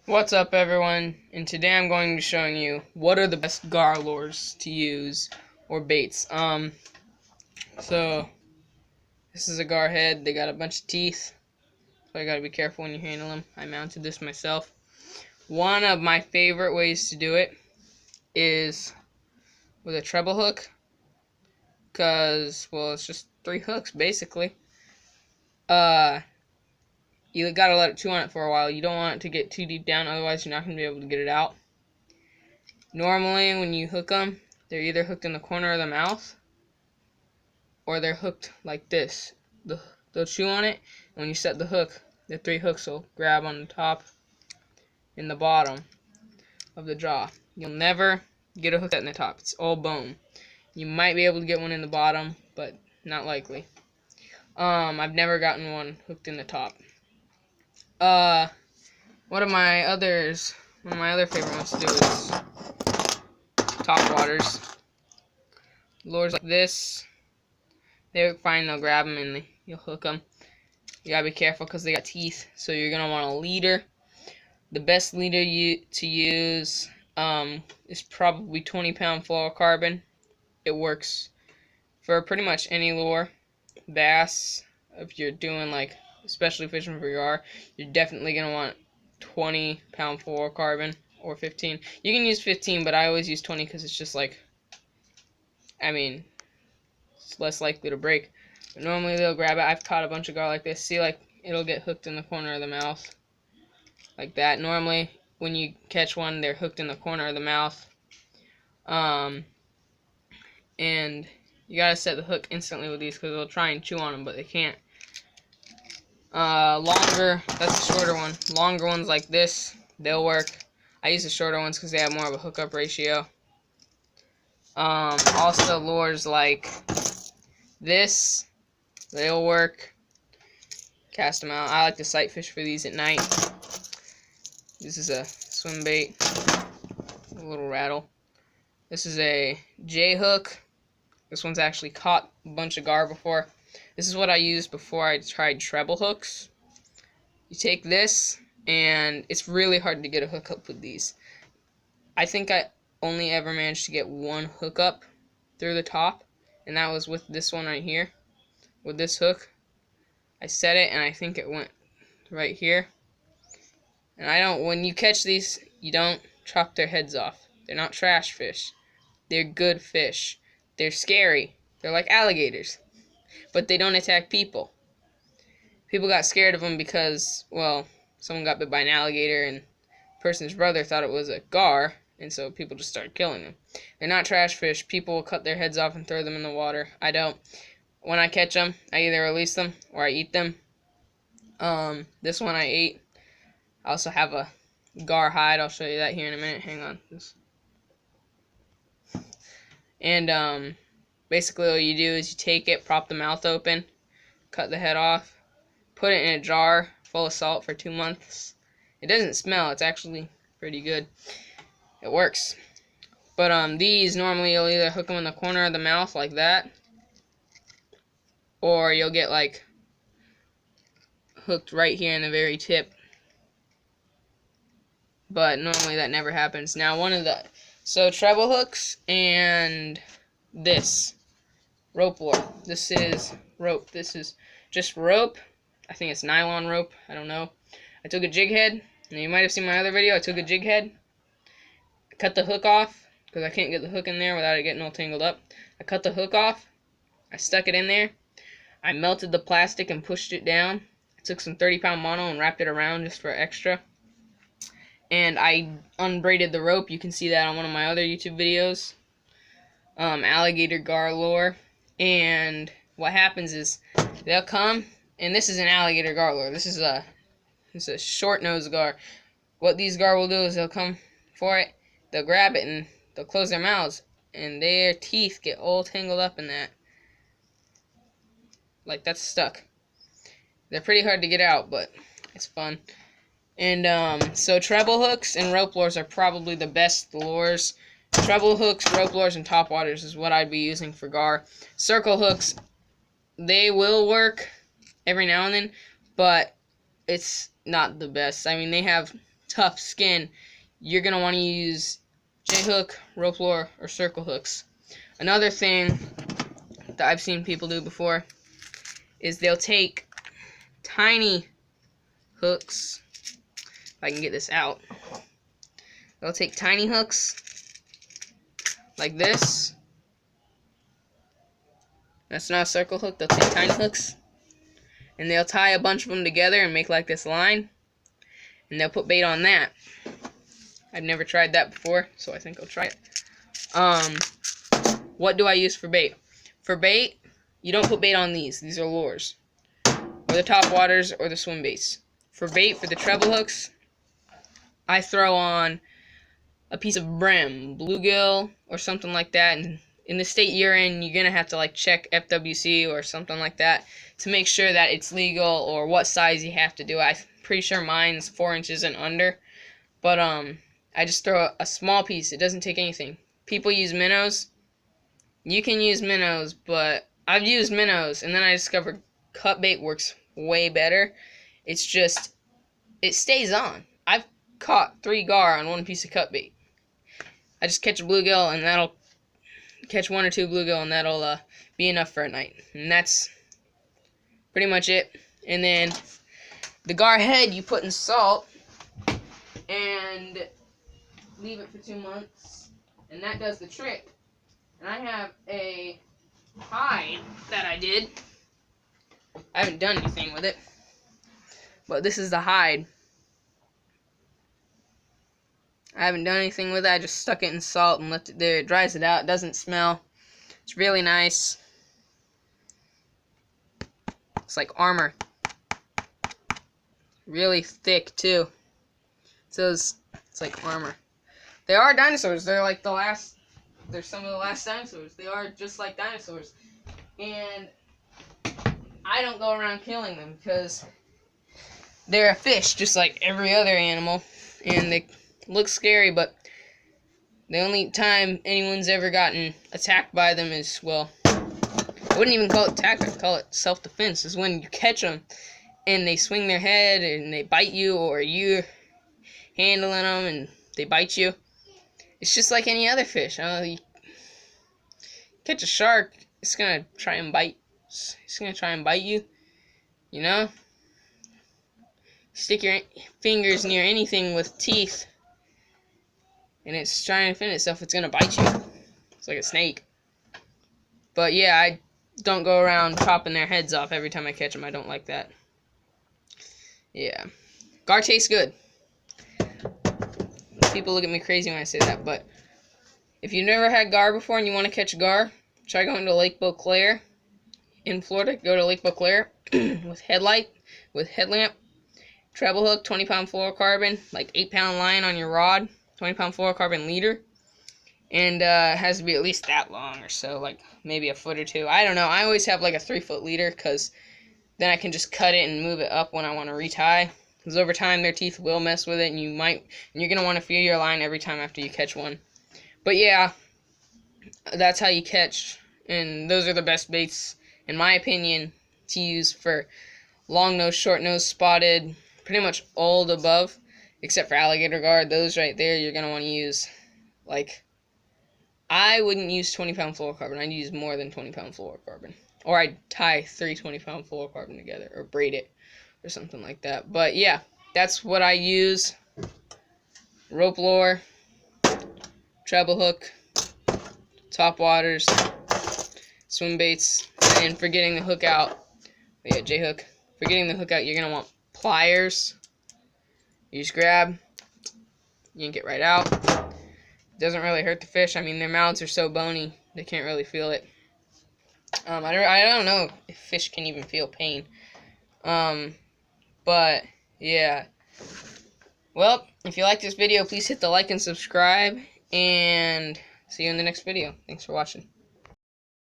What's up, everyone? And today I'm going to be showing you what are the best gar lures to use or baits. So this is a gar head. They got a bunch of teeth, so I gotta be careful when you handle them. I mounted this myself. One of my favorite ways to do it is with a treble hook, cause well, it's just 3 hooks basically. You gotta let it chew on it for a while. You don't want it to get too deep down, otherwise you're not gonna be able to get it out. Normally, when you hook them, they're either hooked in the corner of the mouth or they're hooked like this. They'll chew on it, and when you set the hook, the 3 hooks will grab on the top and the bottom of the jaw. You'll never get a hook set in the top. It's all bone. You might be able to get one in the bottom, but not likely. I've never gotten one hooked in the top. One of my other favorite ones to do is top waters. Lures like this, they're fine. They'll grab them and you'll hook them. You gotta be careful because they got teeth, so you're gonna want a leader. The best leader to use is probably 20-pound fluorocarbon. It works for pretty much any lure. Bass, if you're doing like especially fishing for gar, you're definitely gonna want 20-pound fluorocarbon or 15. You can use 15, but I always use 20 because it's just like, it's less likely to break. But normally they'll grab it. I've caught a bunch of gar like this. See, like, it'll get hooked in the corner of the mouth. Like that. Normally, when you catch one, they're hooked in the corner of the mouth. And you gotta set the hook instantly with these because they'll try and chew on them, but they can't. Longer, that's a shorter one. Longer ones like this, they'll work. I use the shorter ones because they have more of a hookup ratio. Also lures like this, they'll work. Cast them out. I like to sight fish for these at night. This is a swim bait, a little rattle. This is a J hook. This one's actually caught a bunch of gar before. This is what I used before I tried treble hooks. You take this, and it's really hard to get a hookup with these. I think I only ever managed to get one hookup through the top, and that was with this one right here. With this hook, I set it, and I think it went right here. And when you catch these, you don't chop their heads off. They're not trash fish. They're good fish. They're scary. They're like alligators. But they don't attack people. People got scared of them because, well, someone got bit by an alligator and the person's brother thought it was a gar, and so people just started killing them. They're not trash fish. People will cut their heads off and throw them in the water. I don't. When I catch them, I either release them or I eat them. This one I ate. I also have a gar hide. I'll show you that here in a minute. Hang on. And basically all you do is you take it, prop the mouth open, cut the head off, put it in a jar full of salt for 2 months. It doesn't smell. It's actually pretty good. It works. But these, normally you'll either hook them in the corner of the mouth like that, or you'll get like hooked right here in the very tip. But normally that never happens. Now so treble hooks and this rope lure. This is rope. This is just rope. I think it's nylon rope. I don't know. I took a jig head. And you might have seen my other video. I took a jig head. I cut the hook off because I can't get the hook in there without it getting all tangled up. I cut the hook off. I stuck it in there. I melted the plastic and pushed it down. I took some 30-pound mono and wrapped it around just for extra. And I unbraided the rope. You can see that on one of my other YouTube videos. Alligator gar lure. And what happens is they'll come, and this is an alligator gar lure. This is a short-nosed gar. What these gar will do is they'll come for it, they'll grab it, and they'll close their mouths, and their teeth get all tangled up in that. Like, that's stuck. They're pretty hard to get out, but it's fun. And so treble hooks and rope lures are probably the best lures. Treble hooks, rope lures, and top waters is what I'd be using for gar. Circle hooks, they will work every now and then, but it's not the best. I mean, they have tough skin, you're going to want to use J-hook, rope lure, or circle hooks. Another thing that I've seen people do before is they'll take tiny hooks. If I can get this out. They'll take tiny hooks like this. That's not a circle hook. They'll take tiny hooks and they'll tie a bunch of them together and make like this line, and they'll put bait on that. I've never tried that before, so I think I'll try it. What do I use for bait? For bait, you don't put bait on these. These are lures, or the top waters, or the swim baits. For bait, for the treble hooks, I throw on a piece of brim, bluegill, or something like that. And in the state you're in, you're gonna have to like check FWC or something like that to make sure that it's legal, or what size you have to do. I'm pretty sure mine's 4 inches and under, but I just throw a small piece. It doesn't take anything. People use minnows. You can use minnows, but I've used minnows, and then I discovered cut bait works way better. It's just, it stays on. I've caught 3 gar on 1 piece of cut bait. I just catch a bluegill, and that'll catch 1 or 2 bluegill, and that'll be enough for a night. And that's pretty much it. And then the gar head you put in salt and leave it for 2 months, and that does the trick. And I have a hide that I did. I haven't done anything with it, but this is the hide. I haven't done anything with it. I just stuck it in salt and left it there. It dries it out. It doesn't smell. It's really nice. It's like armor. Really thick too. So it's like armor. They are dinosaurs. They're like the last. They're some of the last dinosaurs. They are just like dinosaurs. And I don't go around killing them because they're a fish just like every other animal. And they look scary, but the only time anyone's ever gotten attacked by them is, well, I wouldn't even call it attack, I'd call it self-defense, is when you catch them and they swing their head and they bite you, or you're handling them and they bite you. It's just like any other fish. You catch a shark, it's gonna try and bite. It's gonna try and bite you. You know? Stick your fingers near anything with teeth, and it's trying to defend itself. It's gonna bite you. It's like a snake. But yeah, I don't go around chopping their heads off every time I catch them. I don't like that. Yeah. Gar tastes good. People look at me crazy when I say that, but if you've never had gar before and you want to catch gar, try going to Lake Beauclair in Florida. Go to Lake Beauclair with headlamp, treble hook, 20-pound fluorocarbon, like 8-pound line on your rod, 20-pound fluorocarbon leader, and it has to be at least that long or so, like maybe a foot or 2. I don't know. I always have like a 3-foot leader because then I can just cut it and move it up when I want to retie. Because over time their teeth will mess with it, and you're gonna want to feel your line every time after you catch one. But yeah, that's how you catch, and those are the best baits in my opinion to use for long nose, short nose, spotted, pretty much all the above, except for alligator gar. Those right there you're gonna want to use, like, I wouldn't use 20-pound fluorocarbon. I'd use more than 20-pound fluorocarbon, or I'd tie 3 20-pound fluorocarbon together, or braid it or something like that. But yeah, that's what I use. Rope lure, treble hook, top waters, swim baits, and for getting the hook out, yeah, J-hook. For getting the hook out, you're gonna want pliers. You just grab, yank it right out. It doesn't really hurt the fish. I mean, their mouths are so bony, they can't really feel it. I don't know if fish can even feel pain. But yeah. Well, if you like this video, please hit the like and subscribe, and see you in the next video. Thanks for watching.